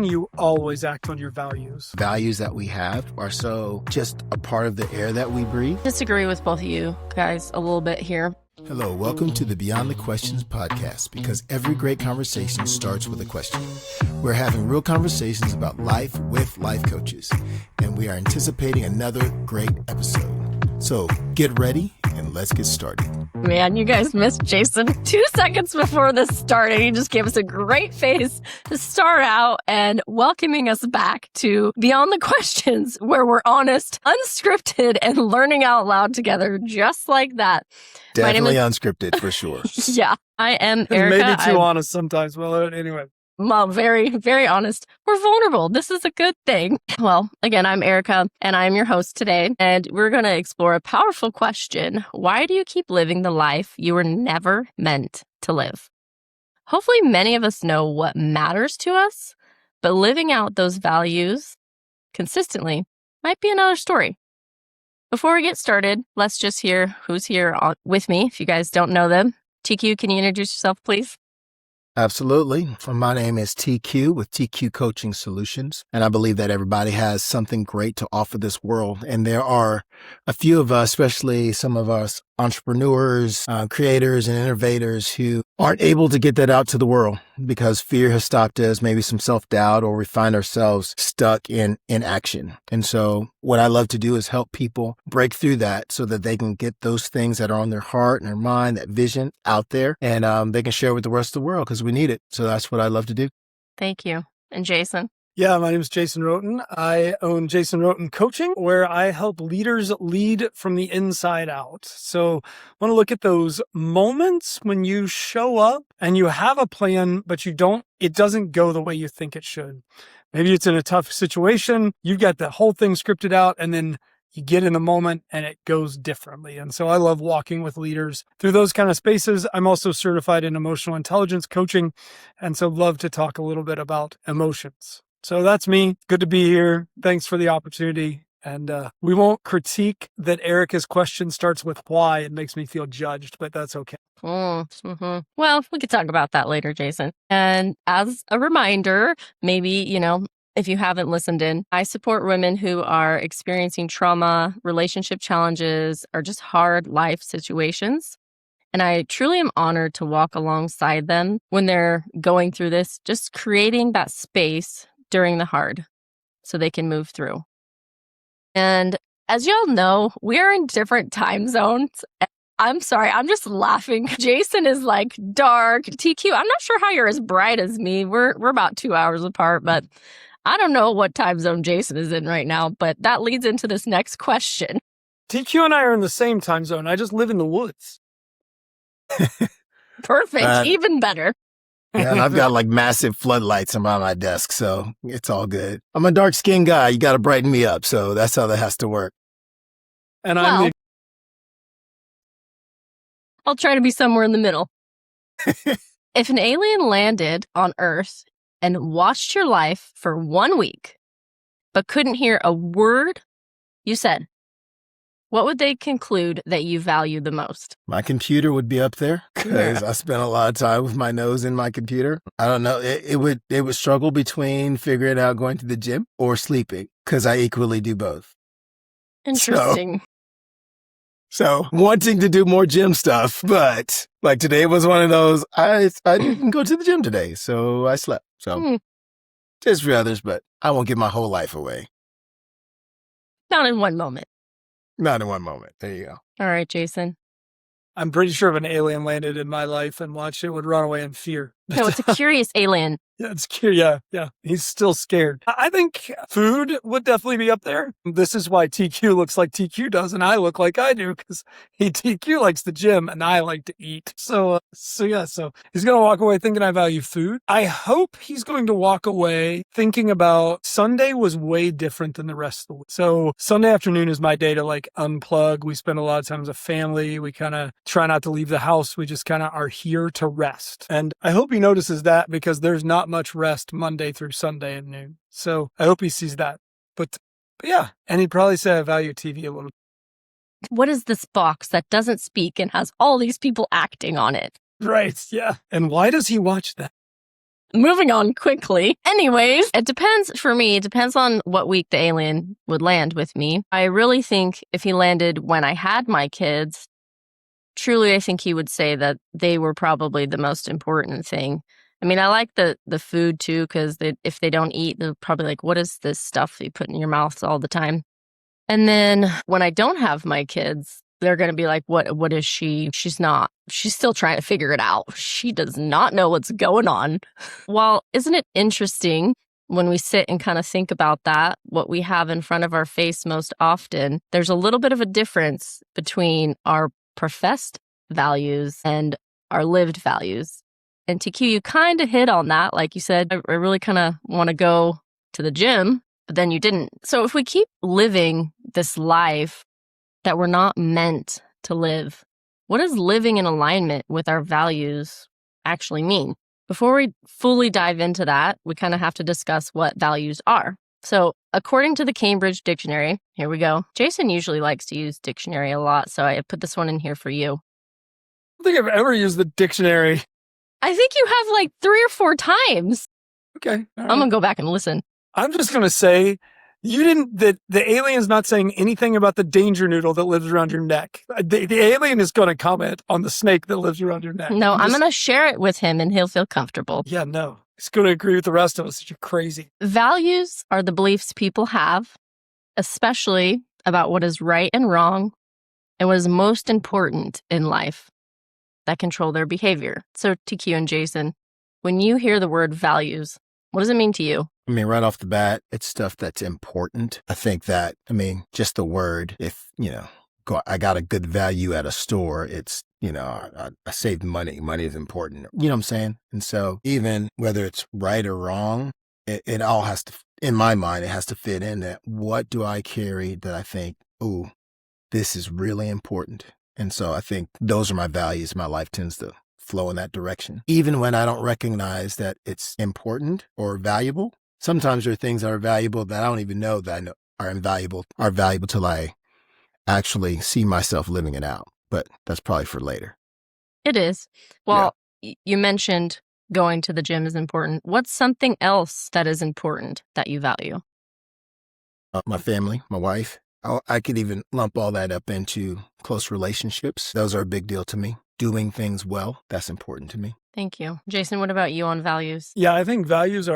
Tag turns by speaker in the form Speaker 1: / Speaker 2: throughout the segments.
Speaker 1: You always act on your values.
Speaker 2: Values that we have are so just a part of the air that we breathe.
Speaker 3: Disagree with both of you guys a little bit here.
Speaker 2: Hello, welcome to the Beyond the Questions podcast, because every great conversation starts with a question. We're having real conversations about life with life coaches, and we are anticipating another great episode. So get ready and let's get started.
Speaker 3: Man, you guys missed Jason 2 seconds before this started. He just gave us a great face to start out and welcoming us back to Beyond the Questions, where we're honest, unscripted, and learning out loud together, just like that.
Speaker 2: Definitely unscripted for sure.
Speaker 3: Yeah, I am Ericka.
Speaker 1: Maybe too honest sometimes. Well, anyway.
Speaker 3: Well, very, very honest. We're vulnerable. This is a good thing. Well, again, I'm Ericka, and I'm your host today. And we're going to explore a powerful question. Why do you keep living the life you were never meant to live? Hopefully, many of us know what matters to us, but living out those values consistently might be another story. Before we get started, let's just hear who's here with me. If you guys don't know them, TQ, can you introduce yourself, please?
Speaker 2: Absolutely. My name is TQ with TQ Coaching Solutions, and I believe that everybody has something great to offer this world. And there are a few of us, especially some of us entrepreneurs, creators, and innovators who aren't able to get that out to the world because fear has stopped us, maybe some self-doubt, or we find ourselves stuck in inaction. And so what I love to do is help people break through that so that they can get those things that are on their heart and their mind, that vision out there, and they can share with the rest of the world because we need it. So that's what I love to do.
Speaker 3: Thank you. And Jason?
Speaker 1: Yeah, my name is Jason Roten. I own Jason Roten Coaching, where I help leaders lead from the inside out. So I want to look at those moments when you show up and you have a plan, but it doesn't go the way you think it should. Maybe it's in a tough situation. You've got the whole thing scripted out, and then you get in the moment and it goes differently. And so I love walking with leaders through those kind of spaces. I'm also certified in emotional intelligence coaching, and so love to talk a little bit about emotions. So that's me. Good to be here. Thanks for the opportunity. And we won't critique that Ericka's question starts with why. It makes me feel judged, but that's okay.
Speaker 3: Mm-hmm. Well, we could talk about that later, Jason. And as a reminder, maybe, if you haven't listened in, I support women who are experiencing trauma, relationship challenges, or just hard life situations. And I truly am honored to walk alongside them when they're going through this, just creating that space during the hard so they can move through. And as y'all know, we are in different time zones. I'm sorry, I'm just laughing. Jason is like dark. TQ, I'm not sure how you're as bright as me. We're about 2 hours apart, but I don't know what time zone Jason is in right now, but that leads into this next question.
Speaker 1: TQ and I are in the same time zone. I just live in the woods.
Speaker 3: Perfect. Even better.
Speaker 2: Yeah, and I've got like massive floodlights around my desk, so it's all good. I'm a dark-skinned guy. You got to brighten me up, so that's how that has to work.
Speaker 1: And
Speaker 3: I'll try to be somewhere in the middle. If an alien landed on Earth and watched your life for 1 week, but couldn't hear a word you said, what would they conclude that you value the most?
Speaker 2: My computer would be up there because I spent a lot of time with my nose in my computer. I don't know. It would struggle between figuring out going to the gym or sleeping because I equally do both.
Speaker 3: Interesting.
Speaker 2: So wanting to do more gym stuff, but like today was one of those, I didn't go to the gym today, so I slept. So just for others, but I won't give my whole life away.
Speaker 3: Not in one moment.
Speaker 2: Not in one moment. There you go.
Speaker 3: All right, Jason.
Speaker 1: I'm pretty sure if an alien landed in my life and watched it, would run away in fear.
Speaker 3: No, it's a curious alien.
Speaker 1: Yeah, it's curious. Yeah. He's still scared. I think food would definitely be up there. This is why TQ looks like TQ does, and I look like I do, because TQ likes the gym and I like to eat. So he's going to walk away thinking I value food. I hope he's going to walk away thinking about Sunday was way different than the rest of the week. So Sunday afternoon is my day to like unplug. We spend a lot of time as a family. We kind of try not to leave the house. We just kind of are here to rest. And I hope he notices that, because there's not much rest Monday through Sunday at noon. So I hope he sees that. But yeah, and he'd probably say I value TV a little.
Speaker 3: What is this box that doesn't speak and has all these people acting on it?
Speaker 1: Right, yeah. And why does he watch that?
Speaker 3: Moving on quickly. Anyways, it depends for me. It depends on what week the alien would land with me. I really think if he landed when I had my kids, truly, I think he would say that they were probably the most important thing. I mean, I like the food too, because if they don't eat, they're probably like, what is this stuff you put in your mouth all the time? And then when I don't have my kids, they're going to be like, what is she? She's still trying to figure it out. She does not know what's going on. Well, isn't it interesting when we sit and kind of think about that, what we have in front of our face most often, there's a little bit of a difference between our professed values and our lived values. And TQ, you kind of hit on that. Like you said, I really kind of want to go to the gym, but then you didn't. So if we keep living this life that we're not meant to live, what does living in alignment with our values actually mean? Before we fully dive into that, we kind of have to discuss what values are. So according to the Cambridge Dictionary, here we go. Jason usually likes to use dictionary a lot, so I put this one in here for you.
Speaker 1: I don't think I've ever used the dictionary.
Speaker 3: I think you have like 3 or 4 times.
Speaker 1: Okay. All right.
Speaker 3: I'm going to go back and listen.
Speaker 1: I'm just going to say the alien's not saying anything about the danger noodle that lives around your neck. The alien is going to comment on the snake that lives around your neck.
Speaker 3: No, I'm going to share it with him and he'll feel comfortable.
Speaker 1: Yeah, no. He's going to agree with the rest of us that you're crazy.
Speaker 3: Values are the beliefs people have, especially about what is right and wrong and what is most important in life, that control their behavior. So TQ and Jason, when you hear the word values, what does it mean to you?
Speaker 2: I mean, right off the bat, it's stuff that's important. I think that, just the word, if, I got a good value at a store, it's, I saved money. Money is important. You know what I'm saying? And so even whether it's right or wrong, it all has to, in my mind, it has to fit in that what do I carry that I think, ooh, this is really important. And so I think those are my values. My life tends to flow in that direction. Even when I don't recognize that it's important or valuable, sometimes there are things that are valuable that I don't even know that I know are valuable till I actually see myself living it out. But that's probably for later.
Speaker 3: It is. Well, you mentioned going to the gym is important. What's something else that is important that you value?
Speaker 2: My family, my wife. I could even lump all that up into close relationships. Those are a big deal to me. Doing things well, that's important to me.
Speaker 3: Thank you. Jason, what about you on values?
Speaker 1: Yeah, I think values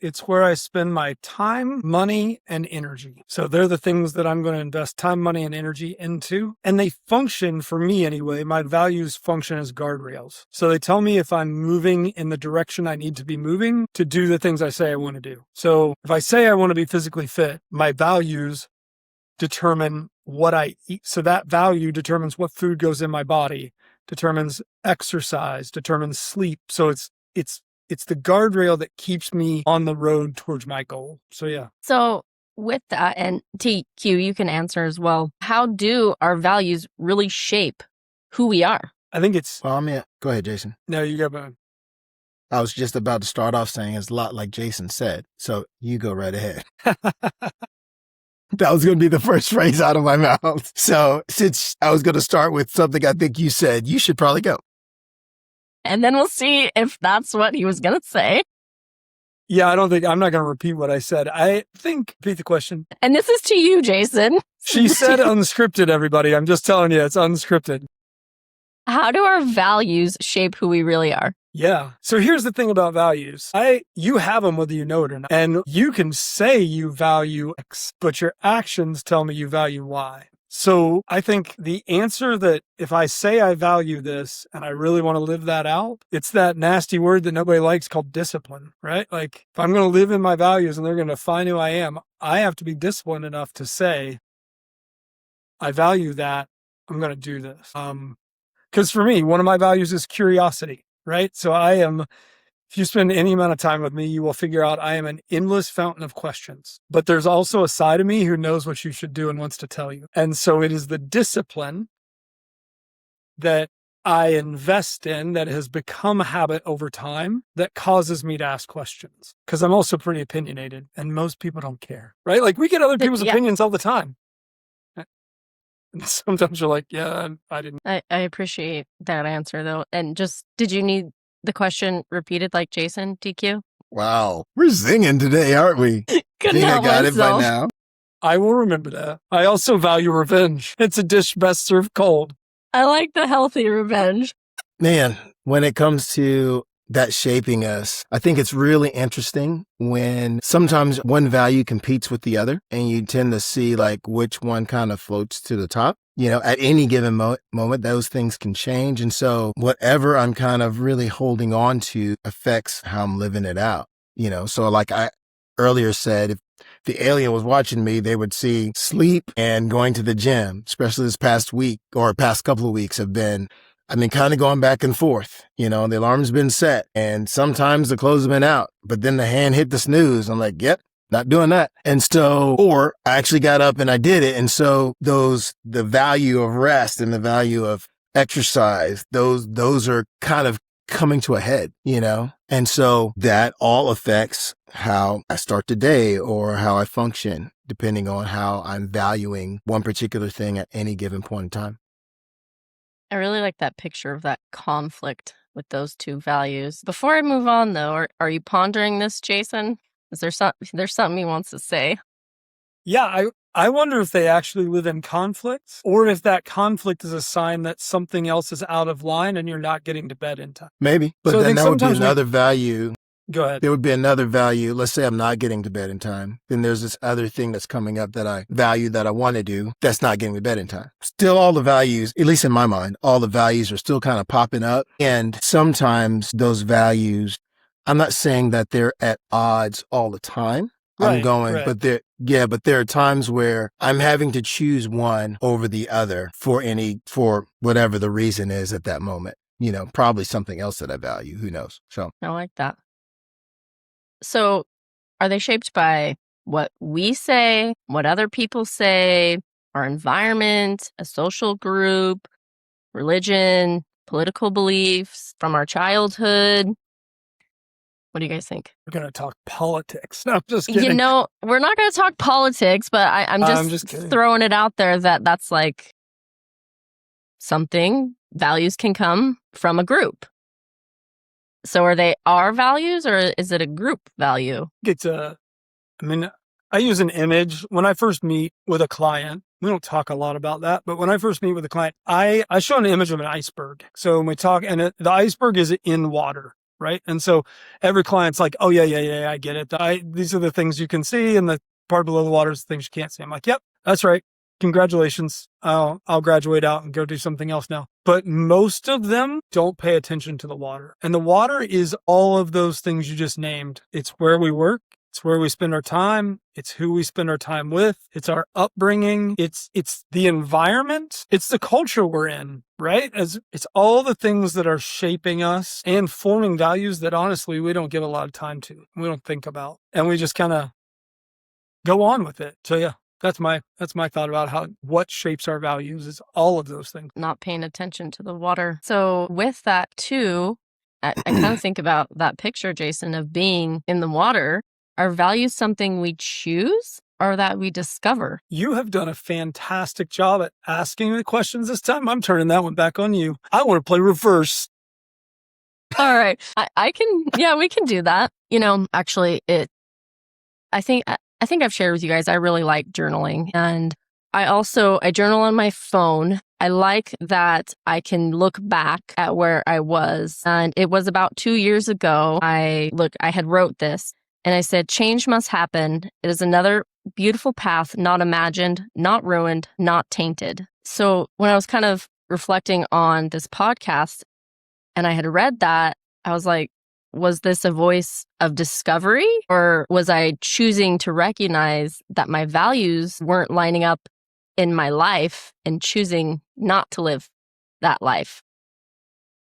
Speaker 1: it's where I spend my time, money, and energy. So they're the things that I'm going to invest time, money, and energy into. And they function, for me anyway, my values function as guardrails. So they tell me if I'm moving in the direction I need to be moving to do the things I say I want to do. So if I say I want to be physically fit, my values determine what I eat. So that value determines what food goes in my body, determines exercise, determines sleep. So it's the guardrail that keeps me on the road towards my goal. So yeah.
Speaker 3: So with that, and TQ, you can answer as well. How do our values really shape who we are?
Speaker 1: I think it's...
Speaker 2: Well, go ahead, Jason.
Speaker 1: No, you go ahead.
Speaker 2: I was just about to start off saying it's a lot like Jason said. So you go right ahead. That was going to be the first phrase out of my mouth. So since I was going to start with something I think you said, you should probably go.
Speaker 3: And then we'll see if that's what he was going to say.
Speaker 1: Yeah, I'm not going to repeat what I said. Repeat the question.
Speaker 3: And this is to you, Jason.
Speaker 1: She said unscripted, everybody. I'm just telling you, it's unscripted.
Speaker 3: How do our values shape who we really are?
Speaker 1: Yeah. So here's the thing about values. You have them whether you know it or not. And you can say you value X, but your actions tell me you value Y. So I think the answer that if I say I value this and I really want to live that out, it's that nasty word that nobody likes called discipline, right? Like if I'm going to live in my values and they're going to define who I am, I have to be disciplined enough to say, I value that. I'm going to do this. Because for me, one of my values is curiosity. Right? So if you spend any amount of time with me, you will figure out I am an endless fountain of questions. But there's also a side of me who knows what you should do and wants to tell you. And so it is the discipline that I invest in that has become a habit over time that causes me to ask questions. Because I'm also pretty opinionated and most people don't care. Right? Like we get other people's opinions all the time. And sometimes you're like, yeah, I didn't.
Speaker 3: I appreciate that answer, though. And just, did you need the question repeated like Jason, TQ?
Speaker 2: Wow. We're singing today, aren't we?
Speaker 3: Couldn't
Speaker 2: Think I
Speaker 3: help
Speaker 2: got it by
Speaker 3: myself.
Speaker 2: now.
Speaker 1: I will remember that. I also value revenge. It's a dish best served cold.
Speaker 3: I like the healthy revenge.
Speaker 2: Man, when it comes to that shaping us, I think it's really interesting when sometimes one value competes with the other and you tend to see like which one kind of floats to the top. At any given moment, those things can change. And so whatever I'm kind of really holding on to affects how I'm living it out. So like I earlier said, if the alien was watching me, they would see sleep and going to the gym, especially this past week or past couple of weeks I've been kind of going back and forth. The alarm's been set and sometimes the clothes have been out, but then the hand hit the snooze. I'm like, yep, not doing that. And so, or I actually got up and I did it. And so the value of rest and the value of exercise, those are kind of coming to a head, And so that all affects how I start the day or how I function, depending on how I'm valuing one particular thing at any given point in time.
Speaker 3: I really like that picture of that conflict with those two values. Before I move on, though, are you pondering this, Jason? Is there something he wants to say?
Speaker 1: Yeah, I wonder if they actually live in conflict or if that conflict is a sign that something else is out of line and you're not getting to bed in time.
Speaker 2: Maybe, but
Speaker 1: So I
Speaker 2: then
Speaker 1: think
Speaker 2: that would be
Speaker 1: sometimes
Speaker 2: another value.
Speaker 1: Go ahead.
Speaker 2: There would be another value. Let's say I'm not getting to bed in time. Then there's this other thing that's coming up that I value that I want to do that's not getting to bed in time. Still all the values, at least in my mind, all the values are still kind of popping up. And sometimes those values, I'm not saying that they're at odds all the time.
Speaker 1: Right.
Speaker 2: But there are times where I'm having to choose one over the other for whatever the reason is at that moment. Probably something else that I value. Who knows? So
Speaker 3: I like that. So are they shaped by what we say, what other people say, our environment, a social group, religion, political beliefs from our childhood? What do you guys think?
Speaker 1: We're going to talk politics. No, I'm just kidding.
Speaker 3: We're not going to talk politics, but I'm just throwing it out there that's like something. Values can come from a group. So are they our values or is it a group value?
Speaker 1: I use an image when I first meet with a client. We don't talk a lot about that, but when I first meet with a client, I show an image of an iceberg. So when we talk, and the iceberg is in water, right? And so every client's like, oh yeah, I get it. These are the things you can see, and the part below the water is the things you can't see. I'm like, yep, that's right. Congratulations. I'll graduate out and go do something else now. But most of them don't pay attention to the water. And the water is all of those things you just named. It's where we work. It's where we spend our time. It's who we spend our time with. It's our upbringing. It's the environment. It's the culture we're in, right? It's all the things that are shaping us and forming values that honestly we don't give a lot of time to. We don't think about. And we just kind of go on with it. So yeah. That's my thought about what shapes our values is all of those things.
Speaker 3: Not paying attention to the water. So with that too, I kind of think about that picture, Jason, of being in the water. Are values something we choose or that we discover?
Speaker 1: You have done a fantastic job at asking the questions this time. I'm turning that one back on you. I want to play reverse.
Speaker 3: All right. I can, we can do that. Actually I think I've shared with you guys, I really like journaling. And I journal on my phone. I like that I can look back at where I was. And it was about 2 years ago. I had wrote this and I said, change must happen. It is another beautiful path, not imagined, not ruined, not tainted. So when I was kind of reflecting on this podcast and I had read that, I was like, was this a voice of discovery or was I choosing to recognize that my values weren't lining up in my life and choosing not to live that life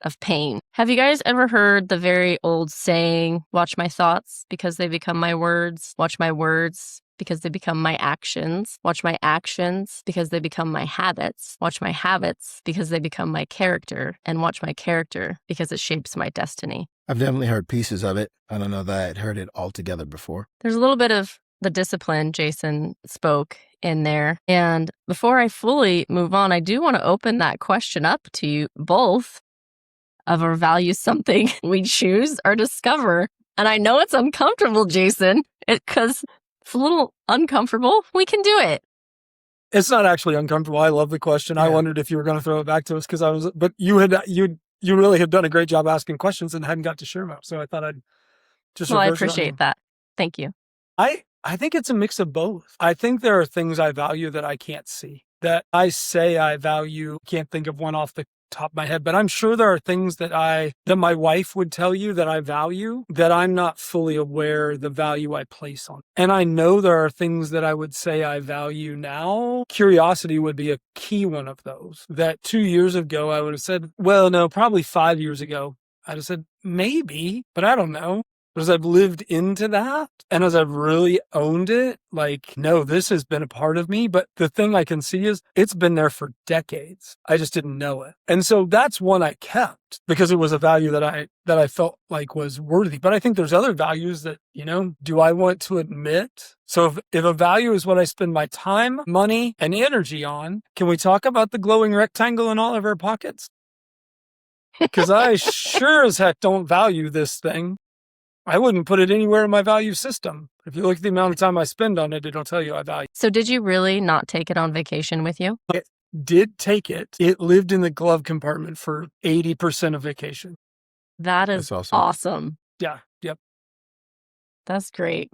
Speaker 3: of pain? Have you guys ever heard the very old saying, watch my thoughts because they become my words, watch my words because they become my actions, watch my actions because they become my habits, watch my habits because they become my character, and watch my character because it shapes my destiny?
Speaker 2: I've definitely heard pieces of it. I don't know that I'd heard it all together before.
Speaker 3: There's a little bit of the discipline Jason spoke in there. And before I fully move on, I do want to open that question up to you both. of or value something we choose or discover. And I know it's uncomfortable, Jason, because it's a little uncomfortable. We can do it.
Speaker 1: It's not actually uncomfortable. I love the question.
Speaker 2: Yeah.
Speaker 1: I wondered if you were going to throw it back to us but you really have done a great job asking questions and hadn't got to share them. So I thought I'd just
Speaker 3: Well, I
Speaker 1: reverse it on you.
Speaker 3: appreciate that. Thank you.
Speaker 1: I think it's a mix of both. I think there are things I value that I can't see, that I say I value. Can't think of one off the top of my head, but I'm sure there are things that my wife would tell you that I value that I'm not fully aware the value I place on. And I know there are things that I would say I value now. Curiosity would be a key one of those. That 2 years ago, I would have said, well, no, probably 5 years ago, I'd have said maybe, but I don't know. But as I've lived into that and as I've really owned it, like, no, this has been a part of me. But the thing I can see is it's been there for decades. I just didn't know it. And so that's one I kept because it was a value that I felt like was worthy. But I think there's other values that, do I want to admit? So if a value is what I spend my time, money, and energy on, can we talk about the glowing rectangle in all of our pockets? Because I sure as heck don't value this thing. I wouldn't put it anywhere in my value system. If you look at the amount of time I spend on it, it'll tell you I value.
Speaker 3: So did you really not take it on vacation with you?
Speaker 1: I did take it. It lived in the glove compartment for 80% of vacation.
Speaker 3: That is
Speaker 2: That's awesome.
Speaker 3: awesome.
Speaker 1: Yeah. Yep.
Speaker 3: That's great.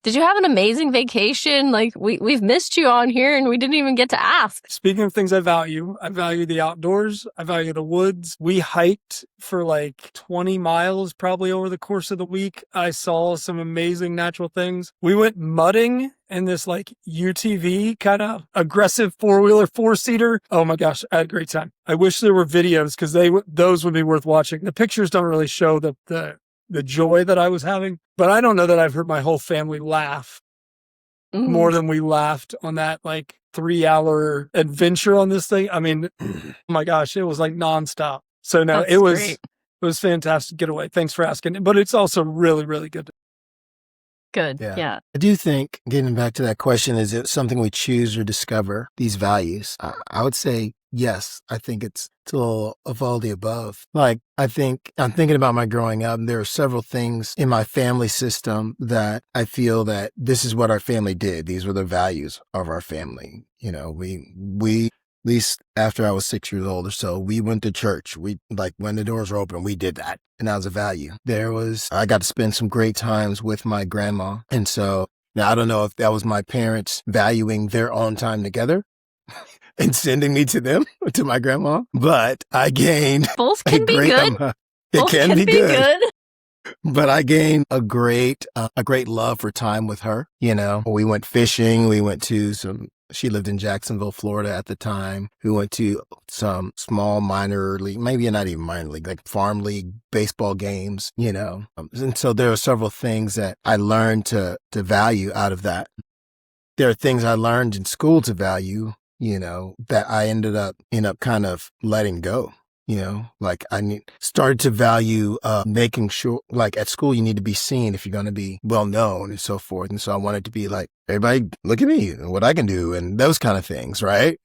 Speaker 3: Did you have an amazing vacation? Like we've missed you on here and we didn't even get to ask.
Speaker 1: Speaking of things I value the outdoors. I value the woods. We hiked for like 20 miles probably over the course of the week. I saw some amazing natural things. We went mudding in this like UTV kind of aggressive 4-seater. Oh my gosh, I had a great time. I wish there were videos because those would be worth watching. The pictures don't really show the joy that I was having, but I don't know that I've heard my whole family laugh more than we laughed on that like 3-hour adventure on this thing. I mean, oh my gosh, it was like nonstop. So no,
Speaker 3: That's
Speaker 1: it was
Speaker 3: great.
Speaker 1: It was fantastic getaway. Thanks for asking. But it's also really, really good.
Speaker 3: Good.
Speaker 2: Yeah.
Speaker 3: Yeah.
Speaker 2: I do think, getting back to that question, is it something we choose or discover, these values? I would say yes. I think it's a little of all the above. Like, I'm thinking about my growing up, and there are several things in my family system that I feel that this is what our family did. These were the values of our family. We at least after I was 6 years old or so, we went to church. We, like, when the doors were open, we did that. And that was a value. I got to spend some great times with my grandma. And so now I don't know if that was my parents valuing their own time together and sending me to them, to my grandma, but I gained
Speaker 3: Both can be good.
Speaker 2: It can be good. But I gained a great love for time with her. We went fishing. We went to she lived in Jacksonville, Florida at the time. We went to some small minor league, maybe not even minor league, like farm league baseball games, And so there are several things that I learned to value out of that. There are things I learned in school to value, that I ended up kind of letting go. Like started to value making sure, like at school, you need to be seen if you're going to be well known and so forth. And so I wanted to be like, everybody, look at me and what I can do and those kind of things, right?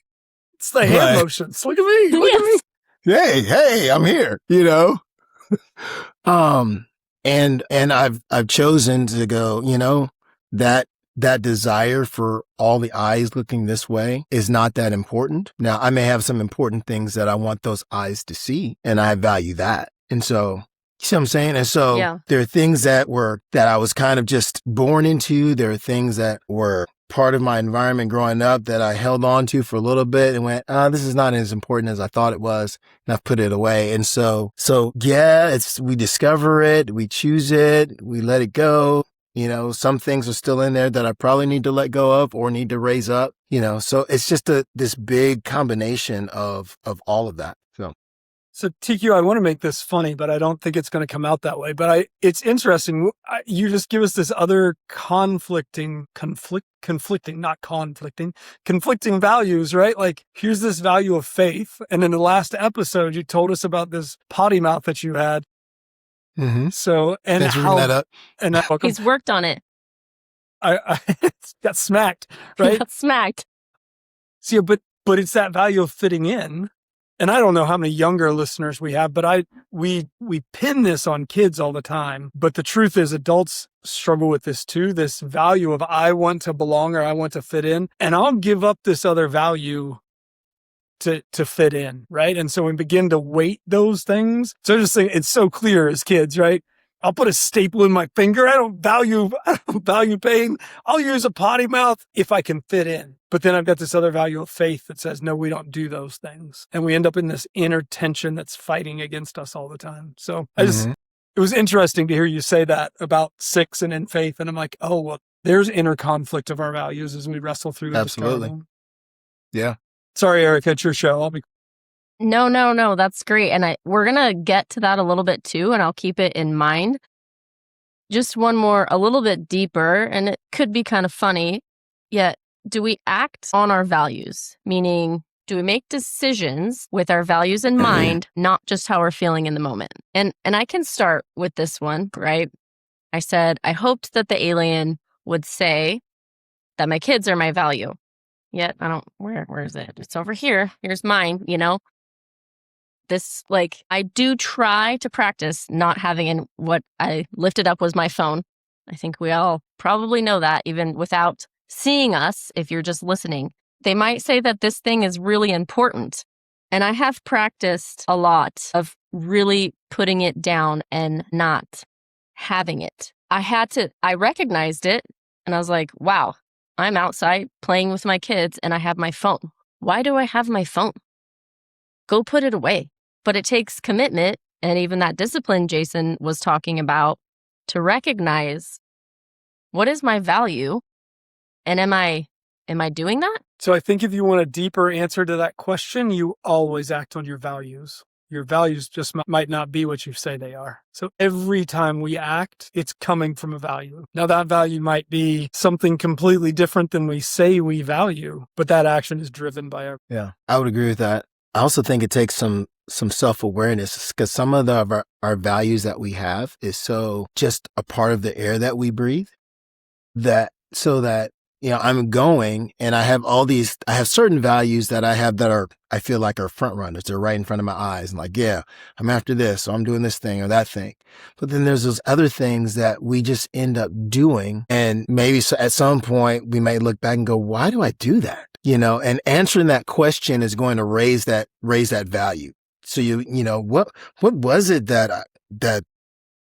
Speaker 1: It's the hand motions. Look at me. Look at me.
Speaker 2: Hey, I'm here, and I've chosen to go, that desire for all the eyes looking this way is not that important. Now, I may have some important things that I want those eyes to see, and I value that. And so, you see what I'm saying? And so there are things that I was kind of just born into. There are things that were part of my environment growing up that I held on to for a little bit and went, this is not as important as I thought it was. And I've put it away. And so yeah, we discover it, we choose it, we let it go. Some things are still in there that I probably need to let go of or need to raise up, so it's just this big combination of all of that.
Speaker 1: So TQ, I want to make this funny, but I don't think it's going to come out that way. But it's interesting. You just give us this other conflicting values, right? Like, here's this value of faith. And in the last episode, you told us about this potty mouth that you had.
Speaker 2: Mm-hmm.
Speaker 1: So, and
Speaker 2: thanks for bringing that up.
Speaker 1: And
Speaker 3: he's worked on it.
Speaker 1: I got smacked, right?
Speaker 3: He got smacked.
Speaker 1: See, but it's that value of fitting in and I don't know how many younger listeners we have, but we pin this on kids all the time. But the truth is adults struggle with this too, this value of I want to belong or I want to fit in, and I'll give up this other value to fit in, right? And so we begin to weight those things. So just think it's so clear as kids, right? I'll put a staple in my finger. I don't value pain. I'll use a potty mouth if I can fit in. But then I've got this other value of faith that says, no, we don't do those things. And we end up in this inner tension that's fighting against us all the time. So it was interesting to hear you say that about 6 and in faith. And I'm like, oh, well, there's inner conflict of our values as we wrestle through the
Speaker 2: Absolutely.
Speaker 1: struggle.
Speaker 2: Yeah.
Speaker 1: Sorry, Ericka, it's your show.
Speaker 3: No, that's great. And we're going to get to that a little bit too, and I'll keep it in mind. Just one more, a little bit deeper, and it could be kind of funny, yet do we act on our values? Meaning, do we make decisions with our values in mind, not just how we're feeling in the moment? And I can start with this one, right? I said, I hoped that the alien would say that my kids are my value. Yet I don't, where is it? It's over here. Here's mine, This, I do try to practice not having, and what I lifted up was my phone. I think we all probably know that, even without seeing us, if you're just listening. They might say that this thing is really important. And I have practiced a lot of really putting it down and not having it. I recognized it, and I was like, wow, I'm outside playing with my kids and I have my phone. Why do I have my phone? Go put it away. But it takes commitment and even that discipline Jason was talking about to recognize what is my value and am I doing that?
Speaker 1: So I think if you want a deeper answer to that question, you always act on your values. Your values just might not be what you say they are. So every time we act, it's coming from a value. Now that value might be something completely different than we say we value, but that action is driven by our...
Speaker 2: Yeah, I would agree with that. I also think it takes some self-awareness, because some of our values that we have is so just a part of the air that we breathe, that I'm going and I have certain values that I have that I feel like are front runners. They're right in front of my eyes. And like, yeah, I'm after this, so I'm doing this thing or that thing. But then there's those other things that we just end up doing. And maybe at some point we might look back and go, why do I do that? And answering that question is going to raise that value. So what was it that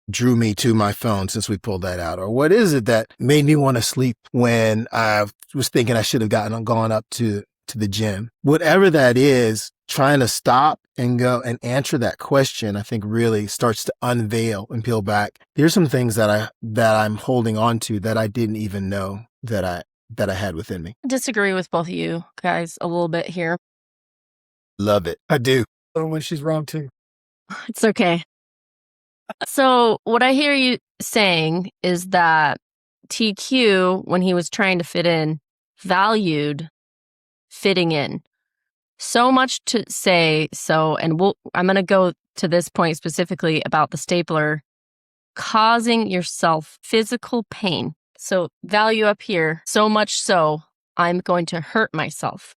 Speaker 2: drew me to my phone since we pulled that out? Or what is it that made me want to sleep when I was thinking I should have gone up to the gym? Whatever that is, trying to stop and go and answer that question, I think really starts to unveil and peel back. Here's some things that I'm holding on to that I didn't even know that I had within me.
Speaker 3: I disagree with both of you guys a little bit here.
Speaker 2: Love it. I do.
Speaker 1: When she's wrong too.
Speaker 3: It's okay. So what I hear you saying is that TQ, when he was trying to fit in, valued fitting in so much to say so. And I'm going to go to this point specifically about the stapler, causing yourself physical pain. So value up here, so much so I'm going to hurt myself.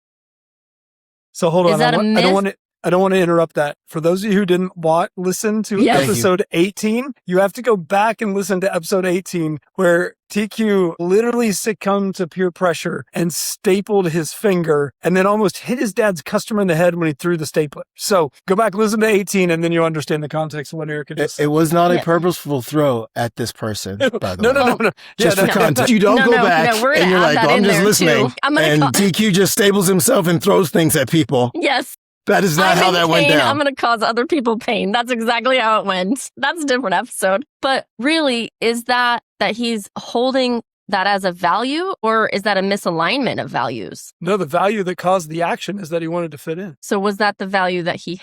Speaker 1: So hold on.
Speaker 3: Is that a myth?
Speaker 1: I don't want to interrupt that. For those of you who didn't listen to episode 18, you have to go back and listen to episode 18 where TQ literally succumbed to peer pressure and stapled his finger and then almost hit his dad's customer in the head when he threw the stapler. So go back, listen to 18, and then you understand the context of what Ericka just said.
Speaker 2: It was not a purposeful throw at this person, by the way.
Speaker 1: No.
Speaker 2: Just for context. You don't go back and you're like, I'm just listening. And TQ just staples himself and throws things at people.
Speaker 3: Yes.
Speaker 2: That is not how that went down.
Speaker 3: I'm going to cause other people pain. That's exactly how it went. That's a different episode. But really, is that he's holding that as a value, or is that a misalignment of values?
Speaker 1: No, the value that caused the action is that he wanted to fit in.
Speaker 3: So was that the value that he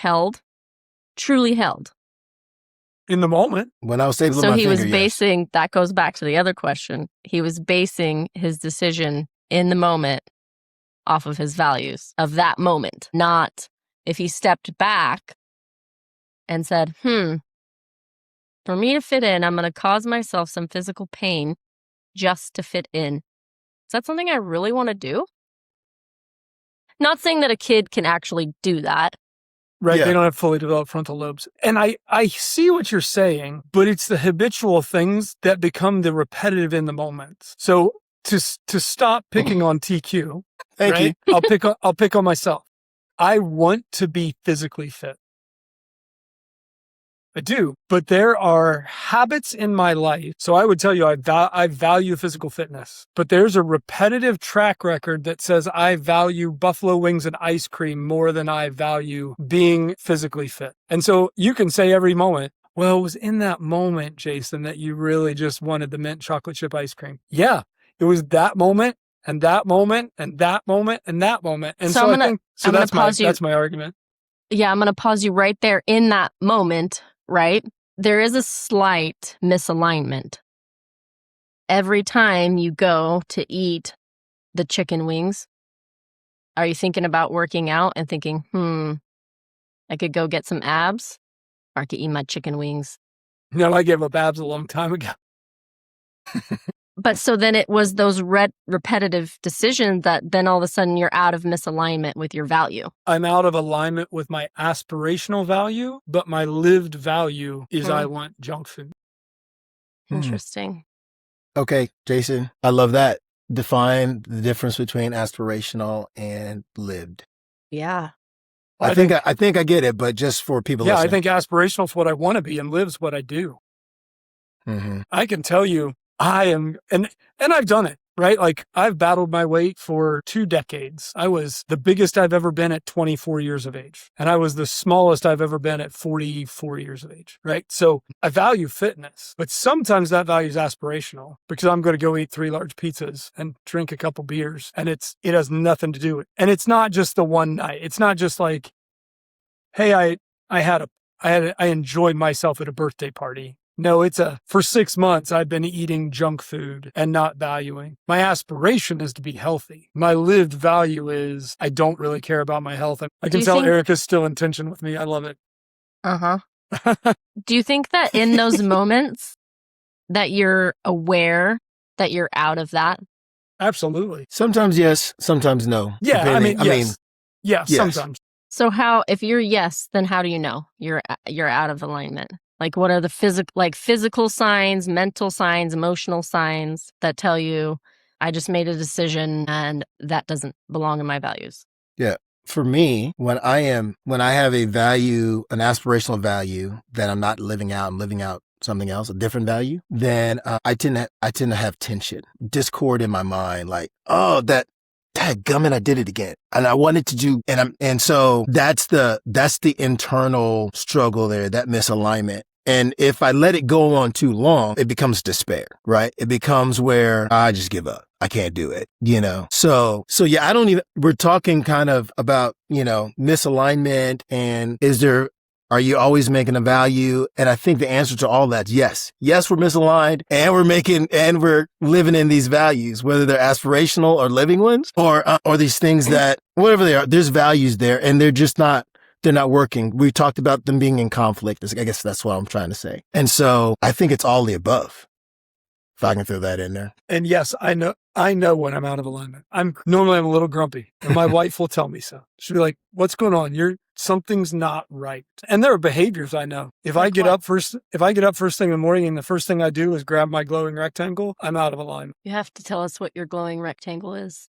Speaker 3: truly held?
Speaker 1: In the moment.
Speaker 2: When I was stapling my
Speaker 3: finger,
Speaker 2: yes.
Speaker 3: So he was basing, that goes back to the other question. He was basing his decision in the moment off of his values of that moment, not if he stepped back and said, for me to fit in, I'm going to cause myself some physical pain just to fit in. Is that something I really want to do? Not saying that a kid can actually do that,
Speaker 1: right?
Speaker 2: Yeah.
Speaker 1: They don't have fully developed frontal lobes. And I see what you're saying, but it's the habitual things that become the repetitive in the moments. So to stop picking on TQ,
Speaker 2: Thank you.
Speaker 1: right? I'll pick on myself. I want to be physically fit. I do, but there are habits in my life. So I would tell you, I value physical fitness, but there's a repetitive track record that says I value buffalo wings and ice cream more than I value being physically fit. And so you can say every moment, well, it was in that moment, Jason, that you really just wanted the mint chocolate chip ice cream. Yeah, it was that moment and that moment and that moment and that moment. And so, that's my argument.
Speaker 3: Yeah, I'm going to pause you right there in that moment, right? There is a slight misalignment. Every time you go to eat the chicken wings, are you thinking about working out and thinking, I could go get some abs or I could eat my chicken wings?
Speaker 1: No, I gave up abs a long time ago.
Speaker 3: But so then it was those repetitive decisions that then all of a sudden you're out of misalignment with your value.
Speaker 1: I'm out of alignment with my aspirational value, but my lived value is I want junk food.
Speaker 3: Interesting.
Speaker 2: Okay, Jason, I love that. Define the difference between aspirational and lived.
Speaker 3: Yeah.
Speaker 2: I think I get it, but just for people listening.
Speaker 1: I think aspirational is what I want to be and live's what I do.
Speaker 2: Mm-hmm.
Speaker 1: I can tell you I am, and I've done it, right? Like I've battled my weight for 2 decades. I was the biggest I've ever been at 24 years of age. And I was the smallest I've ever been at 44 years of age, right? So I value fitness, but sometimes that value is aspirational because I'm going to go eat 3 large pizzas and drink a couple beers and it has nothing to do with it. And it's not just the one night. It's not just like, hey, I enjoyed myself at a birthday party. No, for 6 months, I've been eating junk food and not valuing. My aspiration is to be healthy. My lived value is I don't really care about my health. I can tell Ericka's still in tension with me. I love it.
Speaker 3: Do you think that in those moments that you're aware that you're out of that?
Speaker 1: Absolutely.
Speaker 2: Sometimes yes, sometimes no.
Speaker 1: Yeah, yes. Sometimes.
Speaker 3: So if you're yes, then how do you know you're out of alignment? Like what are the physical signs, mental signs, emotional signs that tell you I just made a decision and that doesn't belong in my values? Yeah.
Speaker 2: For me, when I have a value, an aspirational value that I'm not living out, I'm living out something else, a different value, then I tend to have tension, discord in my mind, like, oh, dadgummit, I did it again. And I wanted to do, and so that's the internal struggle there, that misalignment. And if I let it go on too long, it becomes despair, right? It becomes where I just give up. I can't do it, So yeah, we're talking kind of about, misalignment and are you always making a value? And I think the answer to all that is yes. Yes, we're misaligned and we're living in these values, whether they're aspirational or living ones or these things that, whatever they are, there's values there and they're not working. We talked about them being in conflict. I guess that's what I'm trying to say. And so I think it's all the above, if I can throw that in there.
Speaker 1: And yes, I know when I'm out of alignment. I'm a little grumpy and my wife will tell me so. She'll be like, what's going on? Something's not right. And there are behaviors I know. If I get up first thing in the morning and the first thing I do is grab my glowing rectangle, I'm out of alignment.
Speaker 3: You have to tell us what your glowing rectangle is.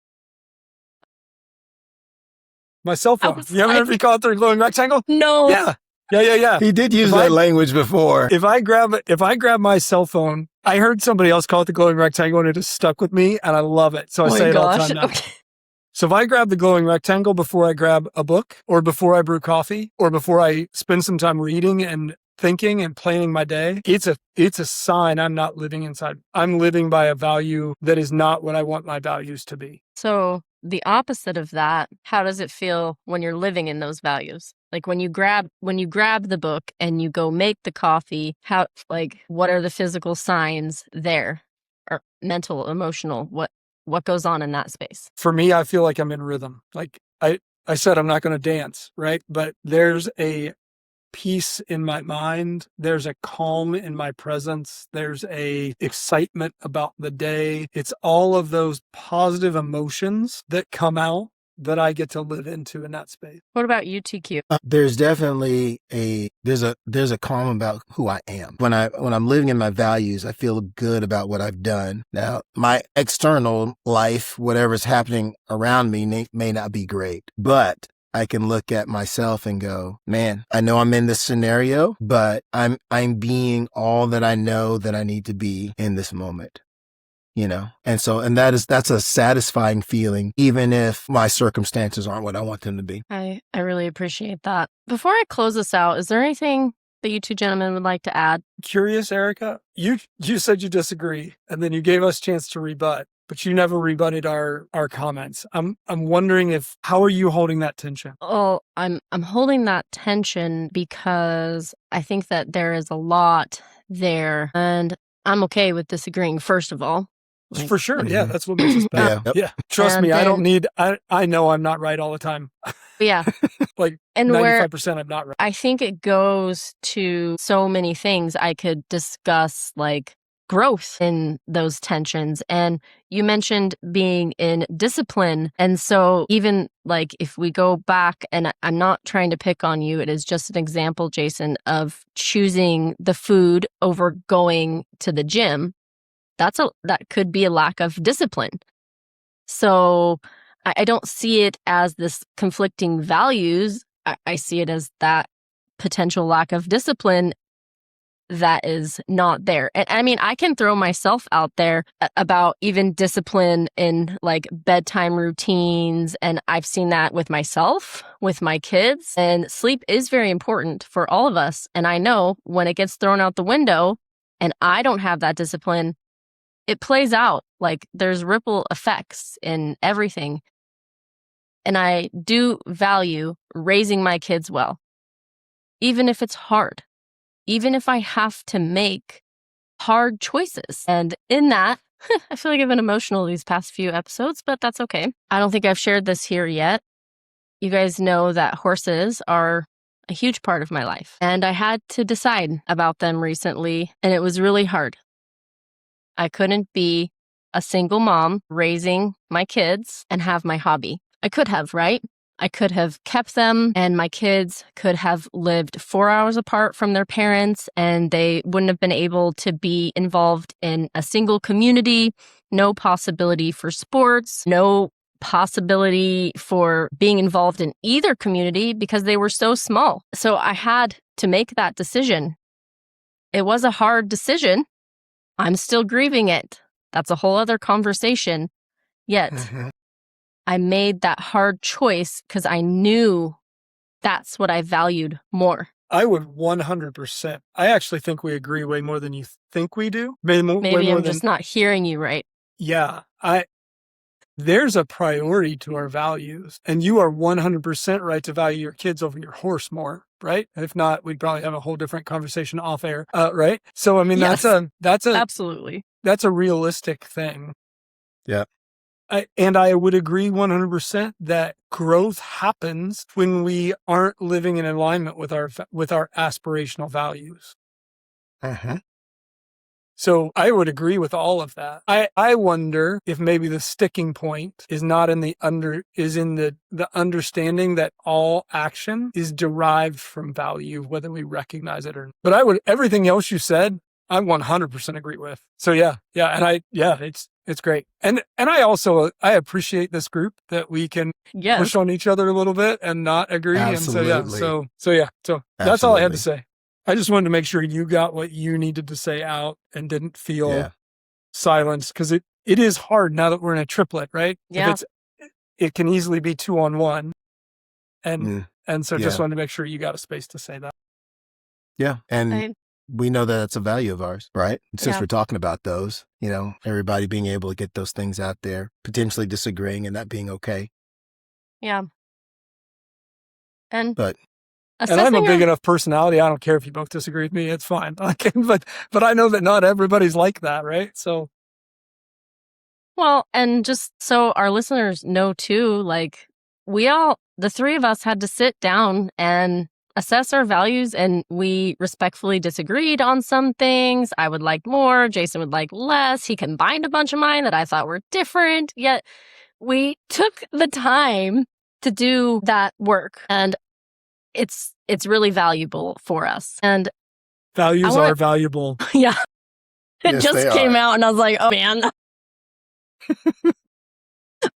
Speaker 1: My cell phone. You haven't heard me call it the glowing rectangle?
Speaker 3: No.
Speaker 1: Yeah.
Speaker 2: He did use that language before.
Speaker 1: If I grab my cell phone, I heard somebody else call it the glowing rectangle and it has stuck with me and I love it. So I say it all the time now. Okay. So if I grab the glowing rectangle before I grab a book or before I brew coffee or before I spend some time reading and thinking and planning my day, it's a sign I'm not living inside. I'm living by a value that is not what I want my values to be.
Speaker 3: So the opposite of that, how does it feel when you're living in those values? Like when you grab the book and you go make the coffee, what are the physical signs there? Or mental, emotional, what goes on in that space?
Speaker 1: For me, I feel like I'm in rhythm. Like I said, I'm not going to dance, right? But there's a peace in my mind. There's a calm in my presence. There's a excitement about the day. It's all of those positive emotions that come out that I get to live into in that space.
Speaker 3: What about you, TQ?
Speaker 2: There's definitely there's a calm about who I am. When I'm living in my values, I feel good about what I've done. Now, my external life, whatever's happening around me may not be great, but I can look at myself and go, man, I know I'm in this scenario, but I'm being all that I know that I need to be in this moment. And that's a satisfying feeling, even if my circumstances aren't what I want them to be.
Speaker 3: I really appreciate that. Before I close this out, is there anything that you two gentlemen would like to add?
Speaker 1: Curious, Ericka, you said you disagree, and then you gave us a chance to rebut, but you never rebutted our comments. I'm wondering how are you holding that tension?
Speaker 3: Oh, I'm holding that tension because I think that there is a lot there, and I'm okay with disagreeing, first of all.
Speaker 1: For sure. Yeah, that's what makes us better. Yeah. Trust me, I know I'm not right all the time.
Speaker 3: Yeah.
Speaker 1: Like
Speaker 3: and
Speaker 1: 95% I'm not right.
Speaker 3: I think it goes to so many things. I could discuss like growth in those tensions. And you mentioned being in discipline. And so even like if we go back, and I'm not trying to pick on you, it is just an example, Jason, of choosing the food over going to the gym. That could be a lack of discipline. So I don't see it as this conflicting values. I see it as that potential lack of discipline that is not there. And I mean, I can throw myself out there about even discipline in like bedtime routines. And I've seen that with myself, with my kids. And sleep is very important for all of us. And I know when it gets thrown out the window and I don't have that discipline, it plays out. Like there's ripple effects in everything. And I do value raising my kids well, even if it's hard, even if I have to make hard choices. And in that, I feel like I've been emotional these past few episodes, but that's okay. I don't think I've shared this here yet. You guys know that horses are a huge part of my life. And I had to decide about them recently, and it was really hard. I couldn't be a single mom raising my kids and have my hobby. I could have, right? I could have kept them, and my kids could have lived 4 hours apart from their parents, and they wouldn't have been able to be involved in a single community, no possibility for sports, no possibility for being involved in either community because they were so small. So I had to make that decision. It was a hard decision. I'm still grieving it. That's a whole other conversation. Yet, I made that hard choice because I knew that's what I valued more.
Speaker 1: I would 100%. I actually think we agree way more than you think we do.
Speaker 3: Maybe I'm just not hearing you right.
Speaker 1: Yeah. There's a priority to our values, and you are 100% right to value your kids over your horse more, right? If not, we'd probably have a whole different conversation off air, right? So, I mean,
Speaker 3: Yes,
Speaker 1: that's
Speaker 3: absolutely.
Speaker 1: That's a realistic thing.
Speaker 2: Yeah.
Speaker 1: And I would agree 100% that growth happens when we aren't living in alignment with our aspirational values. So I would agree with all of that. I wonder if maybe the sticking point is not in the understanding that all action is derived from value, whether we recognize it or not. But everything else you said, I 100% agree with. So it's great. And I appreciate this group that we can push on each other a little bit and not agree.
Speaker 2: Absolutely.
Speaker 1: And so that's all I had to say. I just wanted to make sure you got what you needed to say out and didn't feel silenced, because it is hard now that we're in a triplet, right?
Speaker 3: Yeah.
Speaker 1: It can easily be 2-on-1. And so just wanted to make sure you got a space to say that.
Speaker 2: Yeah. And we know that it's a value of ours, right? Since we're talking about those, everybody being able to get those things out there, potentially disagreeing and that being okay.
Speaker 3: Yeah.
Speaker 1: And I'm a big enough personality. I don't care if you both disagree with me. It's fine. But I know that not everybody's like that, right? So.
Speaker 3: Well, and just so our listeners know too, like the three of us had to sit down and assess our values, and we respectfully disagreed on some things. I would like more. Jason would like less. He combined a bunch of mine that I thought were different. Yet we took the time to do that work, and it's really valuable for us. And
Speaker 1: Values are valuable.
Speaker 3: yeah, it
Speaker 2: Yes,
Speaker 3: just
Speaker 2: they
Speaker 3: came
Speaker 2: are.
Speaker 3: out, and I was like, oh man.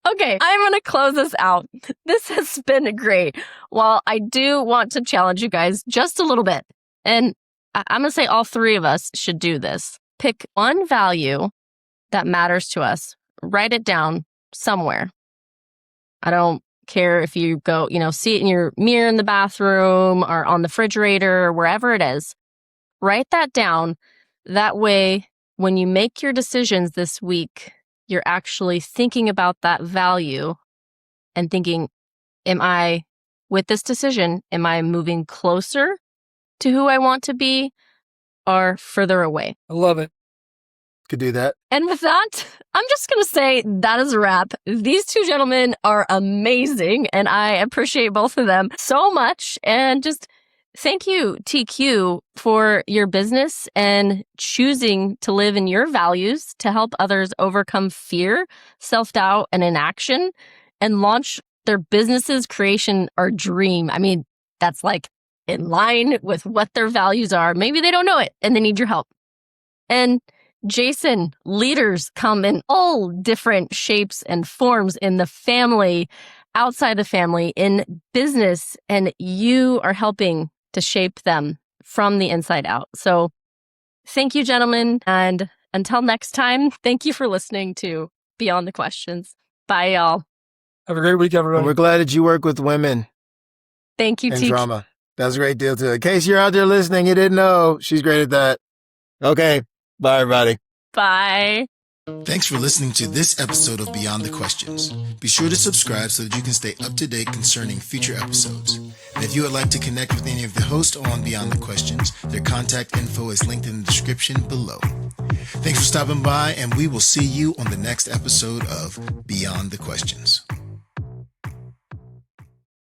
Speaker 3: Okay, I'm going to close this out. This has been great. Well, I do want to challenge you guys just a little bit. And I'm going to say all three of us should do this. Pick one value that matters to us. Write it down somewhere. I don't care if you go, see it in your mirror in the bathroom or on the refrigerator or wherever it is. Write that down. That way, when you make your decisions this week, you're actually thinking about that value and thinking, with this decision, am I moving closer to who I want to be or further away?
Speaker 1: I love it.
Speaker 2: Could do that.
Speaker 3: And with that, I'm just going to say that is a wrap. These two gentlemen are amazing, and I appreciate both of them so much. And just thank you, TQ, for your business and choosing to live in your values to help others overcome fear, self-doubt, and inaction, and launch their business's creation or dream. I mean, that's like in line with what their values are. Maybe they don't know it and they need your help. And Jason, leaders come in all different shapes and forms in the family, outside the family, in business, and you are helping to shape them from the inside out. So thank you, gentlemen. And until next time, thank you for listening to Beyond the Questions. Bye, y'all.
Speaker 1: Have a great week, everybody.
Speaker 2: And we're glad that you work with women
Speaker 3: Thank you,
Speaker 2: in
Speaker 3: TQ.
Speaker 2: drama. That's a great deal, too. In case you're out there listening, you didn't know, she's great at that. Okay. Bye, everybody.
Speaker 3: Bye.
Speaker 4: Thanks for listening to this episode of Beyond the Questions. Be sure to subscribe so that you can stay up to date concerning future episodes. And if you would like to connect with any of the hosts on Beyond the Questions, their contact info is linked in the description below. Thanks for stopping by, and we will see you on the next episode of Beyond the Questions.